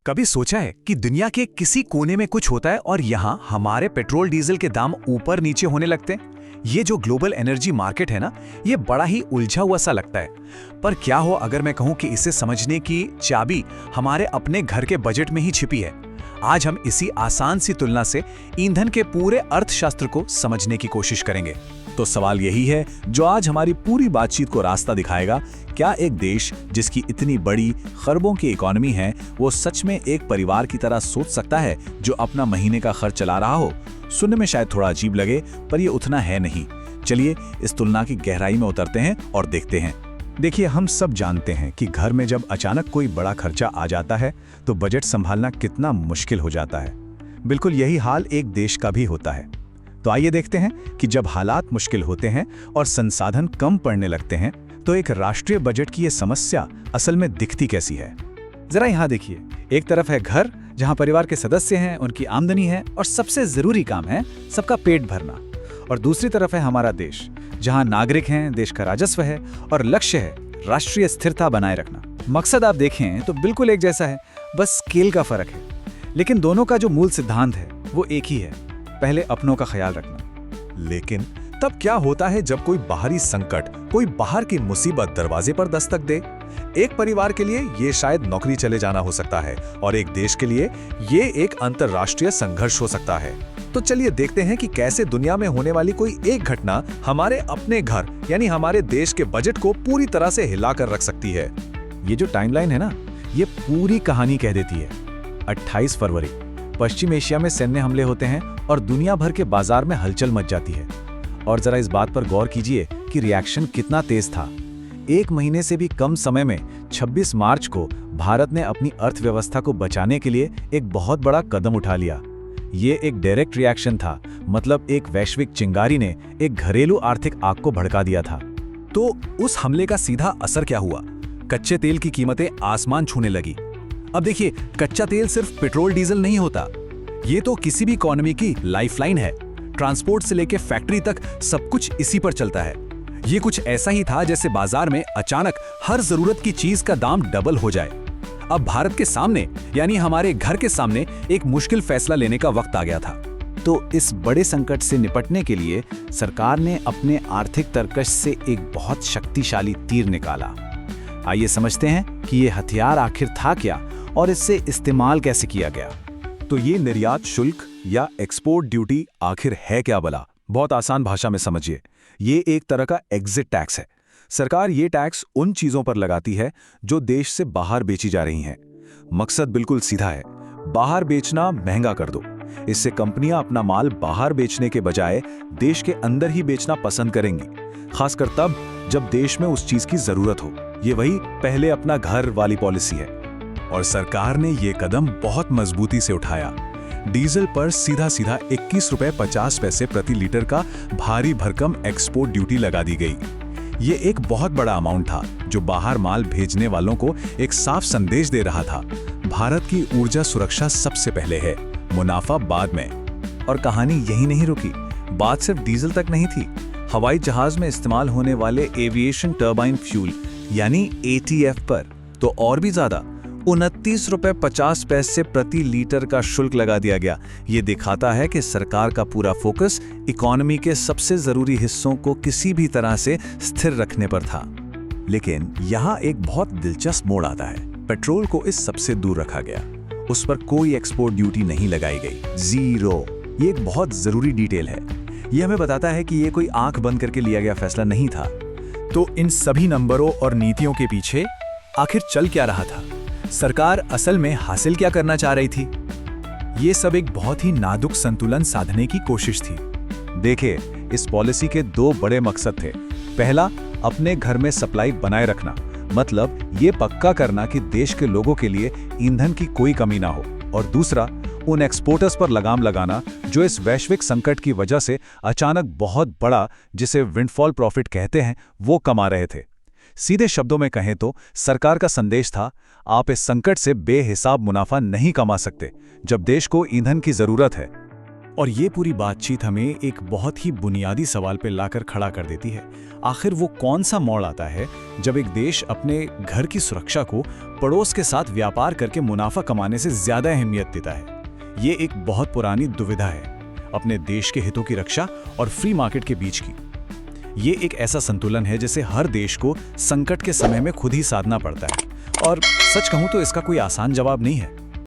कभी सोचा है कि दुनिया के किसी कोने में कुछ होता है और यहाँ हमारे पेट्रोल डीजल के दाम ऊपर नीचे होने लगते हैं। ये जो ग्लोबल एनर्जी मार्केट है ना, ये बड़ा ही उलझा हुआ सा लगता है। पर क्या हो अगर मैं कहूँ कि इसे समझने की चाबी हमारे अपने घर के बजट में ही छिपी है। आज हम इसी आसान सी तुलना से ईंधन के पूरे अर्थशास्त्र को समझने की कोशिश करेंगे। तो सवाल यही है जो आज हमारी पूरी बातचीत को रास्ता दिखाएगा। क्या एक देश जिसकी इतनी बड़ी खरबों की इकोनॉमी है, वो सच में एक परिवार की तरह सोच सकता है जो अपना महीने का खर्च चला रहा हो? सुनने में शायद थोड़ा अजीब लगे, पर ये उतना है नहीं। चलिए इस तुलना की गहराई में उतरते हैं और देखते हैं। देखिए, हम सब जानते हैं कि घर में जब अचानक कोई बड़ा खर्चा आ जाता है तो बजट संभालना कितना मुश्किल हो जाता है। बिल्कुल यही हाल एक देश का भी होता है। तो आइए देखते हैं कि जब हालात मुश्किल होते हैं और संसाधन कम पड़ने लगते हैं तो एक राष्ट्रीय बजट की ये समस्या असल में दिखती कैसी है। जरा यहाँ देखिए, एक तरफ है घर जहाँ परिवार के सदस्य हैं, उनकी आमदनी है और सबसे जरूरी काम है सबका पेट भरना। और दूसरी तरफ है हमारा देश, जहाँ नागरिक हैं, देश का राजस्व है और लक्ष्य है राष्ट्रीय स्थिरता बनाए रखना। मकसद आप देखें तो बिल्कुल एक जैसा है, बस स्केल का फर्क है। लेकिन दोनों का जो मूल सिद्धांत है वो एक ही है, पहले अपनों का ख्याल रखना। लेकिन तब क्या होता है जब कोई बाहरी संकट, कोई बाहर की मुसीबत दरवाजे पर दस्तक दे? एक परिवार के लिए ये शायद नौकरी चले जाना हो सकता है और एक देश के लिए ये एक अंतर्राष्ट्रीय संघर्ष हो सकता है। तो चलिए देखते हैं कि कैसे दुनिया में होने वाली कोई एक घटना हमारे अपने घर यानी हमारे देश के बजट को पूरी तरह से हिलाकर रख सकती है। ये जो टाइमलाइन है ना, ये पूरी कहानी कह देती है। 28 फरवरी पश्चिम एशिया में सैन्य हमले होते हैं और दुनिया भर के बाजार में हलचल मच जाती है। और जरा इस बात पर गौर कीजिए कि रिएक्शन कितना तेज था। एक महीने से भी कम समय में 26 मार्च को भारत ने अपनी अर्थव्यवस्था को बचाने के लिए एक बहुत बड़ा कदम उठा लिया। ये एक डायरेक्ट रिएक्शन था, मतलब एक वैश्विक चिंगारी ने एक घरेलू आर्थिक आग को भड़का दिया था। तो उस हमले का सीधा असर क्या हुआ? कच्चे तेल की कीमतें आसमान छूने लगी। अब देखिए, कच्चा तेल सिर्फ पेट्रोल डीजल नहीं होता, ये तो किसी भी इकोनॉमी की लाइफलाइन है। ट्रांसपोर्ट से लेकर फैक्ट्री तक सब कुछ इसी पर चलता है। ये कुछ ऐसा ही था जैसे बाजार में अचानक हर जरूरत की चीज का दाम डबल हो जाए। अब भारत के सामने यानी हमारे घर के सामने एक मुश्किल फैसला लेने का वक्त आ गया था। तो इस बड़े संकट से निपटने के लिए सरकार ने अपने आर्थिक तरकश से एक बहुत शक्तिशाली तीर निकाला। आइए समझते हैं कि ये हथियार आखिर था क्या और इससे इस्तेमाल कैसे किया गया। तो ये निर्यात शुल्क या एक्सपोर्ट ड्यूटी आखिर है क्या भला? बहुत आसान भाषा में समझिए, ये एक तरह का एग्जिट टैक्स है। सरकार ये टैक्स उन चीजों पर लगाती है जो देश से बाहर बेची जा रही हैं। मकसद बिल्कुल सीधा है, बाहर बेचना महंगा कर दो। इससे कंपनियां अपना माल बाहर बेचने के बजाय देश के अंदर ही बेचना पसंद करेंगी, खासकर तब जब देश में उस चीज की जरूरत हो। ये वही पहले अपना घर वाली पॉलिसी है। और सरकार ने ये कदम बहुत मजबूती से उठाया। डीजल पर सीधा सीधा 21 रुपए 50 पैसे प्रति लीटर का भारी भरकम एक्सपोर्ट ड्यूटी लगा दी गई। ये एक बहुत बड़ा अमाउंट था जो बाहर माल भेजने वालों को एक साफ संदेश दे रहा था, भारत की ऊर्जा सुरक्षा सबसे पहले है, मुनाफा बाद में। और कहानी यही नहीं रुकी, बात सिर्फ डीजल तक नहीं थी। हवाई जहाज में इस्तेमाल होने वाले एविएशन टर्बाइन फ्यूल यानी ATF पर तो और भी ज्यादा 29 रुपए 50 पैसे प्रति लीटर का शुल्क लगा दिया गया। ये दिखाता है कि सरकार का पूरा फोकस इकोनॉमी के सबसे जरूरी हिस्सों को किसी भी तरह से स्थिर रखने पर था। लेकिन यहाँ एक बहुत दिलचस्प मोड़ आता है। पेट्रोल को इस सबसे दूर रखा गया, उस पर कोई एक्सपोर्ट ड्यूटी नहीं लगाई गई, जीरो। ये एक बहुत जरूरी डिटेल है। ये हमें बताता है कि ये कोई आंख बंद करके लिया गया फैसला नहीं था। तो इन सभी नंबरों और नीतियों के पीछे आखिर चल क्या रहा था? सरकार असल में हासिल क्या करना चाह रही थी? ये सब एक बहुत ही नाजुक संतुलन साधने की कोशिश थी। देखिए, इस पॉलिसी के दो बड़े मकसद थे। पहला, अपने घर में सप्लाई बनाए रखना, मतलब ये पक्का करना कि देश के लोगों के लिए ईंधन की कोई कमी ना हो। और दूसरा, उन एक्सपोर्टर्स पर लगाम लगाना जो इस वैश्विक संकट की वजह से अचानक बहुत बड़ा, जिसे विंडफॉल प्रॉफिट कहते हैं, वो कमा रहे थे। सीधे शब्दों में कहें तो सरकार का संदेश था, आप इस संकट से बेहिसाब मुनाफा नहीं कमा सकते जब देश को ईंधन की जरूरत है। और ये पूरी बातचीत हमें एक बहुत ही बुनियादी सवाल पे लाकर खड़ा कर देती है। आखिर वो कौन सा मोड़ आता है जब एक देश अपने घर की सुरक्षा को पड़ोस के साथ व्यापार करके मुनाफा कमाने से ज्यादा अहमियत देता है? ये एक बहुत पुरानी दुविधा है, अपने देश के हितों की रक्षा और फ्री मार्केट के बीच की। ये एक ऐसा संतुलन है जिसे हर देश को संकट के समय में खुद ही साधना पड़ता है, और सच कहूं तो इसका कोई आसान जवाब नहीं है।